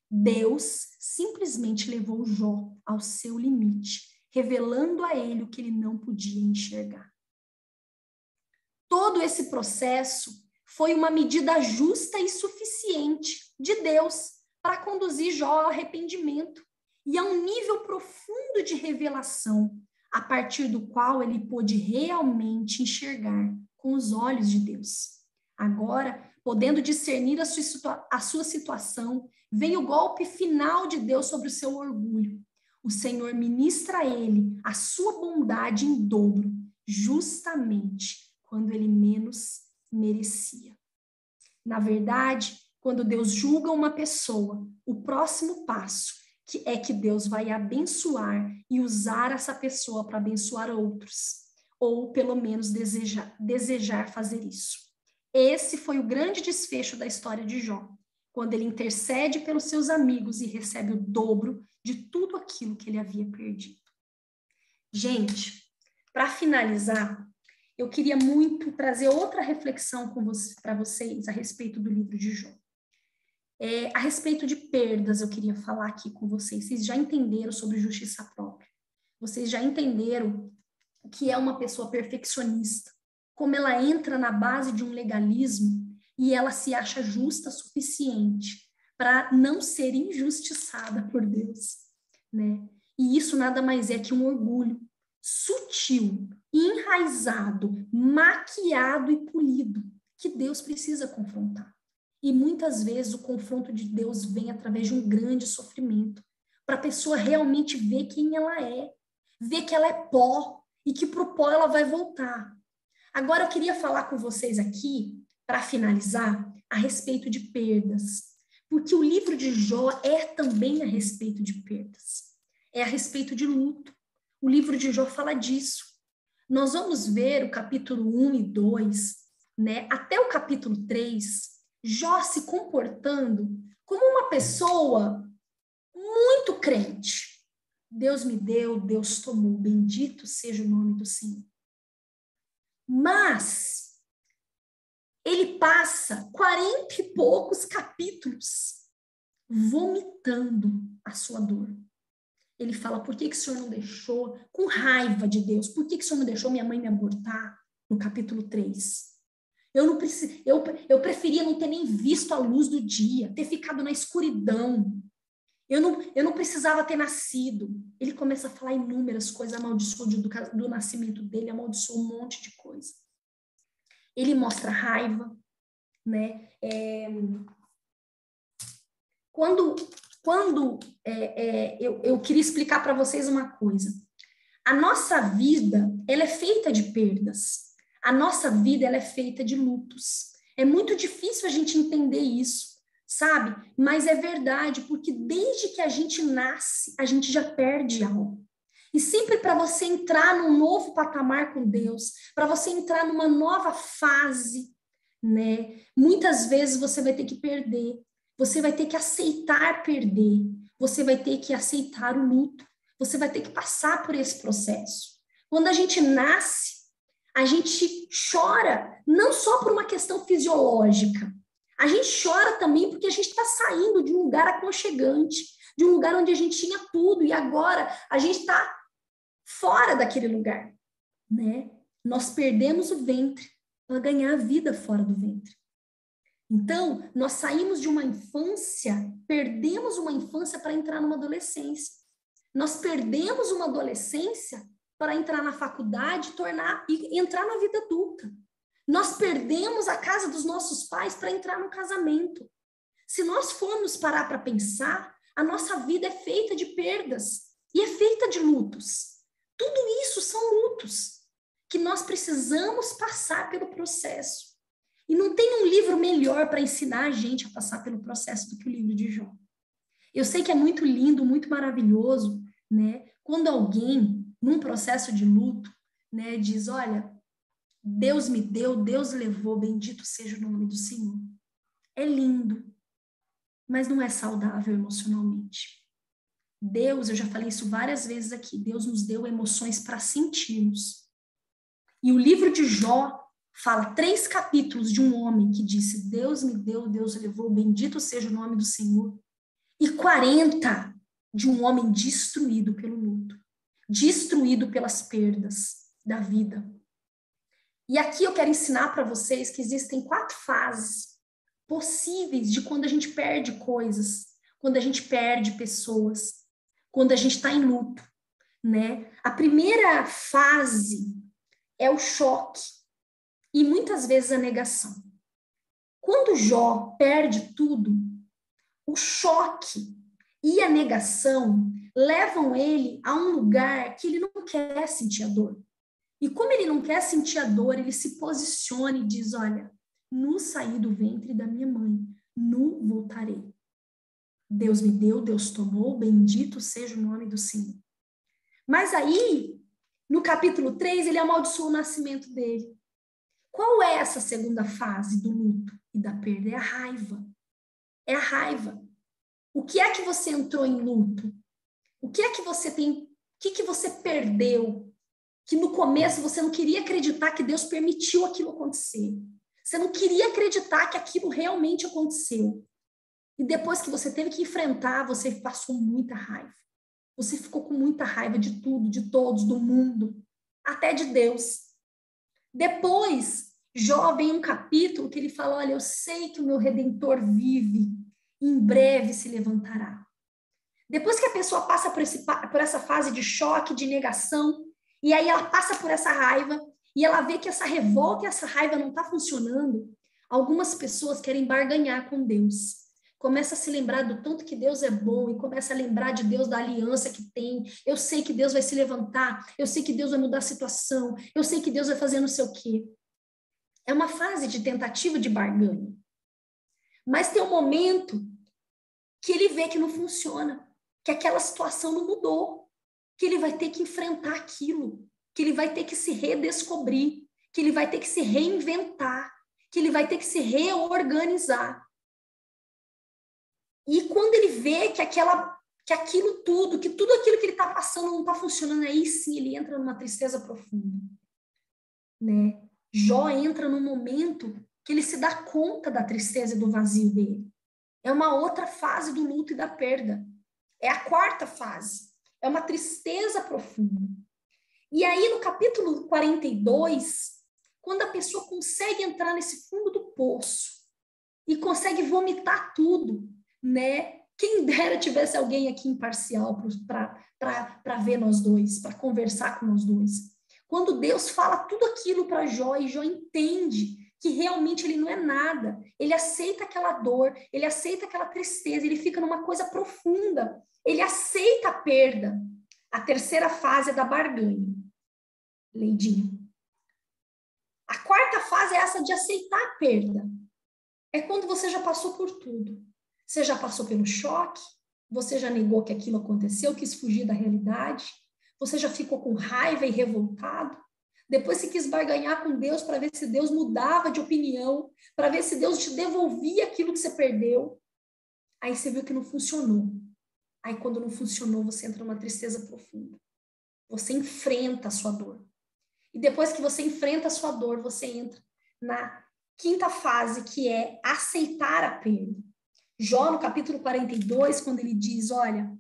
Deus simplesmente levou Jó ao seu limite, revelando a ele o que ele não podia enxergar. Todo esse processo foi uma medida justa e suficiente de Deus para conduzir Jó ao arrependimento e a um nível profundo de revelação, a partir do qual ele pôde realmente enxergar com os olhos de Deus. Agora, podendo discernir a sua situação, vem o golpe final de Deus sobre o seu orgulho. o Senhor ministra a ele a sua bondade em dobro, justamente quando ele menos merecia. Na verdade, quando Deus julga uma pessoa, o próximo passo é que Deus vai abençoar e usar essa pessoa para abençoar outros, ou pelo menos desejar fazer isso. Esse foi o grande desfecho da história de Jó, quando ele intercede pelos seus amigos e recebe o dobro de tudo aquilo que ele havia perdido. Gente, para finalizar, eu queria muito trazer outra reflexão para vocês a respeito do livro de Jó. A respeito de perdas, eu queria falar aqui com vocês. Vocês já entenderam sobre justiça própria. Vocês já entenderam o que é uma pessoa perfeccionista, como ela entra na base de um legalismo e ela se acha justa o suficiente para não ser injustiçada por Deus, né? E isso nada mais é que um orgulho sutil, enraizado, maquiado e polido, que Deus precisa confrontar. E muitas vezes o confronto de Deus vem através de um grande sofrimento, para a pessoa realmente ver quem ela é, ver que ela é pó e que para o pó ela vai voltar. Agora eu queria falar com vocês aqui, para finalizar, a respeito de perdas, porque o livro de Jó é também a respeito de perdas, é a respeito de luto. O livro de Jó fala disso. Nós vamos ver o capítulo 1 e 2, né, até o capítulo 3, Jó se comportando como uma pessoa muito crente. Deus me deu, Deus tomou, bendito seja o nome do Senhor. Mas ele passa 40 e poucos capítulos vomitando a sua dor. Ele fala, por que o Senhor não deixou, com raiva de Deus, por que o Senhor não deixou minha mãe me abortar? No capítulo 3. Eu preferia não ter nem visto a luz do dia, ter ficado na escuridão. Eu não precisava ter nascido. Ele começa a falar inúmeras coisas, amaldiçoou do nascimento dele, amaldiçoou um monte de coisa. Ele mostra raiva, né? Eu queria explicar para vocês uma coisa. A nossa vida, ela é feita de perdas. A nossa vida, ela é feita de lutos. É muito difícil a gente entender isso, sabe? Mas é verdade, porque desde que a gente nasce, a gente já perde algo. E sempre para você entrar num novo patamar com Deus, para você entrar numa nova fase, né? Muitas vezes você vai ter que perder. Você vai ter que aceitar perder. Você vai ter que aceitar o luto. Você vai ter que passar por esse processo. Quando a gente nasce, a gente chora não só por uma questão fisiológica. A gente chora também porque a gente está saindo de um lugar aconchegante, de um lugar onde a gente tinha tudo e agora a gente está fora daquele lugar, né? Nós perdemos o ventre para ganhar a vida fora do ventre. Então, nós saímos de uma infância, perdemos uma infância para entrar numa adolescência. Nós perdemos uma adolescência para entrar na faculdade e entrar na vida adulta. Nós perdemos a casa dos nossos pais para entrar no casamento. Se nós formos parar para pensar, a nossa vida é feita de perdas e é feita de lutos. Tudo isso são lutos que nós precisamos passar pelo processo. E não tem um livro melhor para ensinar a gente a passar pelo processo do que o livro de Jó. Eu sei que é muito lindo, muito maravilhoso, né? Quando alguém, num processo de luto, né, diz, olha, Deus me deu, Deus levou, bendito seja o nome do Senhor. É lindo, mas não é saudável emocionalmente. Deus, eu já falei isso várias vezes aqui, Deus nos deu emoções para sentirmos. E o livro de Jó fala 3 capítulos de um homem que disse, Deus me deu, Deus levou, bendito seja o nome do Senhor. E 40 de um homem destruído pelo luto, destruído pelas perdas da vida. E aqui eu quero ensinar para vocês que existem 4 fases possíveis de quando a gente perde coisas, quando a gente perde pessoas, quando a gente está em luto, né? A primeira fase é o choque e muitas vezes a negação. Quando Jó perde tudo, o choque e a negação levam ele a um lugar que ele não quer sentir a dor. E como ele não quer sentir a dor, ele se posiciona e diz, olha, nu saí do ventre da minha mãe, nu voltarei. Deus me deu, Deus tomou, bendito seja o nome do Senhor. Mas aí, no capítulo 3, ele amaldiçoa o nascimento dele. Qual é essa segunda fase do luto e da perda? É a raiva. É a raiva. O que é que você entrou em luto? O que é que você tem? O que você perdeu? Que no começo você não queria acreditar que Deus permitiu aquilo acontecer. Você não queria acreditar que aquilo realmente aconteceu. E depois que você teve que enfrentar, você passou muita raiva. Você ficou com muita raiva de tudo, de todos, do mundo, até de Deus. Depois, Jó vem um capítulo que ele fala, olha, eu sei que o meu Redentor vive, em breve se levantará. Depois que a pessoa passa por essa fase de choque, de negação, e aí ela passa por essa raiva, e ela vê que essa revolta e essa raiva não está funcionando, algumas pessoas querem barganhar com Deus. Começa a se lembrar do tanto que Deus é bom e começa a lembrar de Deus, da aliança que tem. Eu sei que Deus vai se levantar, eu sei que Deus vai mudar a situação, eu sei que Deus vai fazer não sei o quê. É uma fase de tentativa de barganha. Mas tem um momento que ele vê que não funciona, que aquela situação não mudou, que ele vai ter que enfrentar aquilo, que ele vai ter que se redescobrir, que ele vai ter que se reinventar, que ele vai ter que se reorganizar. E quando ele vê que aquilo tudo, que tudo aquilo que ele está passando não está funcionando, aí sim ele entra numa tristeza profunda. Né? Jó entra num momento que ele se dá conta da tristeza e do vazio dele. É uma outra fase do luto e da perda. É a quarta fase. É uma tristeza profunda. E aí, no capítulo 42, quando a pessoa consegue entrar nesse fundo do poço e consegue vomitar tudo, né? Quem dera tivesse alguém aqui imparcial para ver nós dois, para conversar com nós dois. Quando Deus fala tudo aquilo para Jó, e Jó entende que realmente ele não é nada, ele aceita aquela dor, ele aceita aquela tristeza, ele fica numa coisa profunda, ele aceita a perda. A terceira fase é da barganha. Leidinho. A quarta fase é essa de aceitar a perda. É quando você já passou por tudo. Você já passou pelo choque, você já negou que aquilo aconteceu, quis fugir da realidade, você já ficou com raiva e revoltado, depois você quis barganhar com Deus para ver se Deus mudava de opinião, para ver se Deus te devolvia aquilo que você perdeu. Aí você viu que não funcionou. Aí quando não funcionou, você entra numa tristeza profunda. Você enfrenta a sua dor. E depois que você enfrenta a sua dor, você entra na quinta fase, que é aceitar a perda. Jó, no capítulo 42, quando ele diz, olha,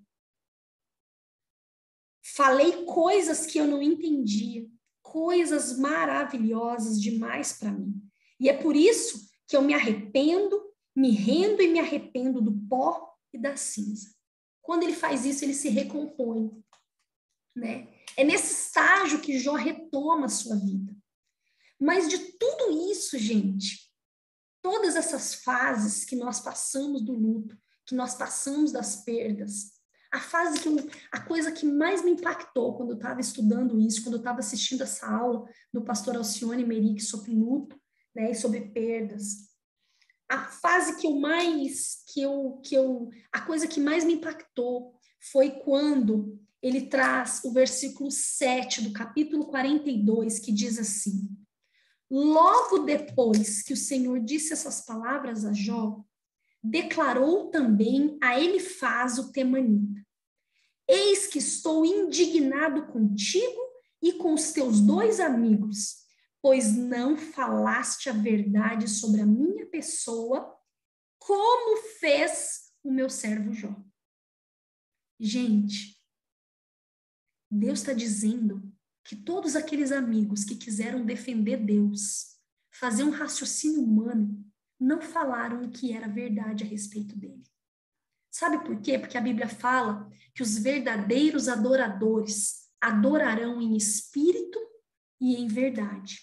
falei coisas que eu não entendia, coisas maravilhosas demais para mim. E é por isso que eu me arrependo, me rendo e me arrependo do pó e da cinza. Quando ele faz isso, ele se recompõe, né? É nesse estágio que Jó retoma a sua vida. Mas de tudo isso, gente, todas essas fases que nós passamos do luto, que nós passamos das perdas, a coisa que mais me impactou quando eu estava estudando isso, quando eu estava assistindo essa aula do pastor Alcione Merick sobre luto, né, e sobre perdas, a fase a coisa que mais me impactou foi quando ele traz o versículo 7 do capítulo 42, que diz assim: logo depois que o Senhor disse essas palavras a Jó, declarou também a Elifaz o temanita: eis que estou indignado contigo e com os teus dois amigos, pois não falaste a verdade sobre a minha pessoa, como fez o meu servo Jó. Gente, Deus está dizendo que todos aqueles amigos que quiseram defender Deus, fazer um raciocínio humano, não falaram o que era verdade a respeito dele. Sabe por quê? Porque a Bíblia fala que os verdadeiros adoradores adorarão em espírito e em verdade.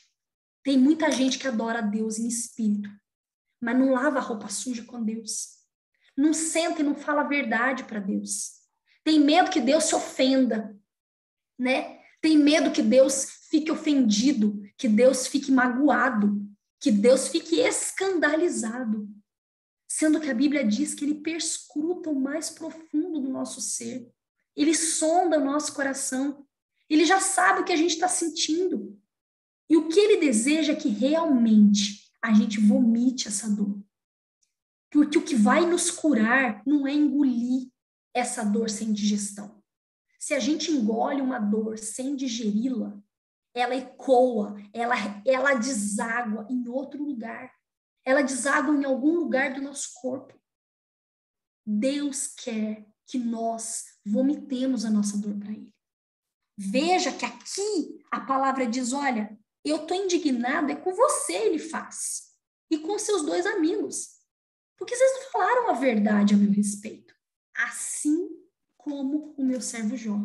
Tem muita gente que adora a Deus em espírito, mas não lava a roupa suja com Deus. Não senta e não fala a verdade para Deus. tem medo que Deus se ofenda, né? Tem medo que Deus fique ofendido, que Deus fique magoado, que Deus fique escandalizado. Sendo que a Bíblia diz que ele perscruta o mais profundo do nosso ser. Ele sonda o nosso coração. Ele já sabe o que a gente está sentindo. E o que ele deseja é que realmente a gente vomite essa dor. Porque o que vai nos curar não é engolir essa dor sem digestão. Se a gente engole uma dor sem digeri-la, ela ecoa, ela deságua em outro lugar. Ela deságua em algum lugar do nosso corpo. Deus quer que nós vomitemos a nossa dor para Ele. Veja que aqui a palavra diz, olha, eu estou indignado, é com você ele faz. E com seus 2 amigos. Porque vocês não falaram a verdade a meu respeito. Assim como o meu servo Jó.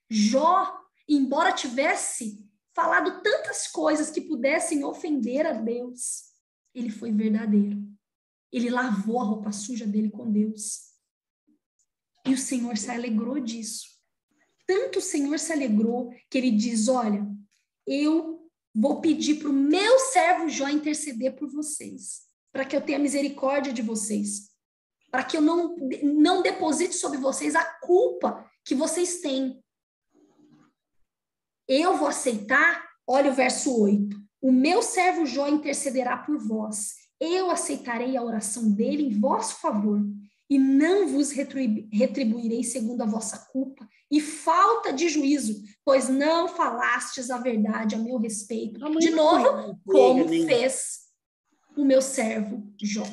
Jó, embora tivesse falado tantas coisas que pudessem ofender a Deus, ele foi verdadeiro. Ele lavou a roupa suja dele com Deus. E o Senhor se alegrou disso. Tanto o Senhor se alegrou que ele diz, olha, eu vou pedir para o meu servo Jó interceder por vocês, para que eu tenha misericórdia de vocês, para que eu não deposite sobre vocês a culpa que vocês têm. Eu vou aceitar, olha o verso 8, o meu servo Jó intercederá por vós, eu aceitarei a oração dele em vosso favor, e não vos retribuirei segundo a vossa culpa e falta de juízo, pois não falastes a verdade a meu respeito. De novo, como fez o meu servo Jó.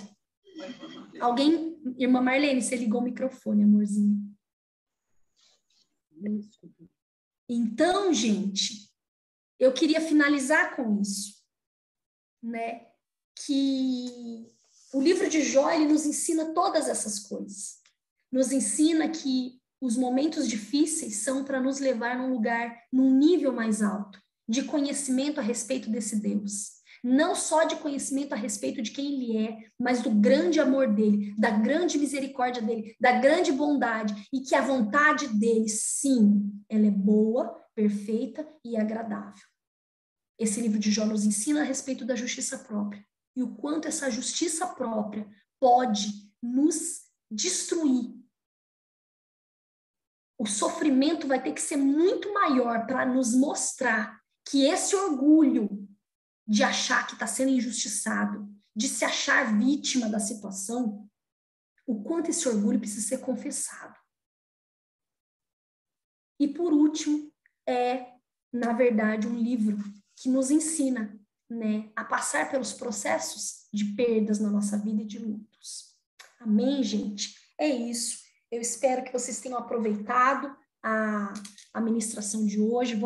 Alguém, irmã Marlene, você ligou o microfone, amorzinho. Então, gente, eu queria finalizar com isso, né? Que o livro de Jó, ele nos ensina todas essas coisas. Nos ensina que os momentos difíceis são para nos levar num lugar, num nível mais alto, de conhecimento a respeito desse Deus. Não só de conhecimento a respeito de quem ele é, mas do grande amor dele, da grande misericórdia dele, da grande bondade, e que a vontade dele, sim, ela é boa, perfeita e agradável. Esse livro de Jó nos ensina a respeito da justiça própria e o quanto essa justiça própria pode nos destruir. O sofrimento vai ter que ser muito maior para nos mostrar que esse orgulho de achar que está sendo injustiçado, de se achar vítima da situação, o quanto esse orgulho precisa ser confessado. E por último, na verdade, um livro que nos ensina, né, a passar pelos processos de perdas na nossa vida e de lutos. Amém, gente? É isso. Eu espero que vocês tenham aproveitado a ministração de hoje.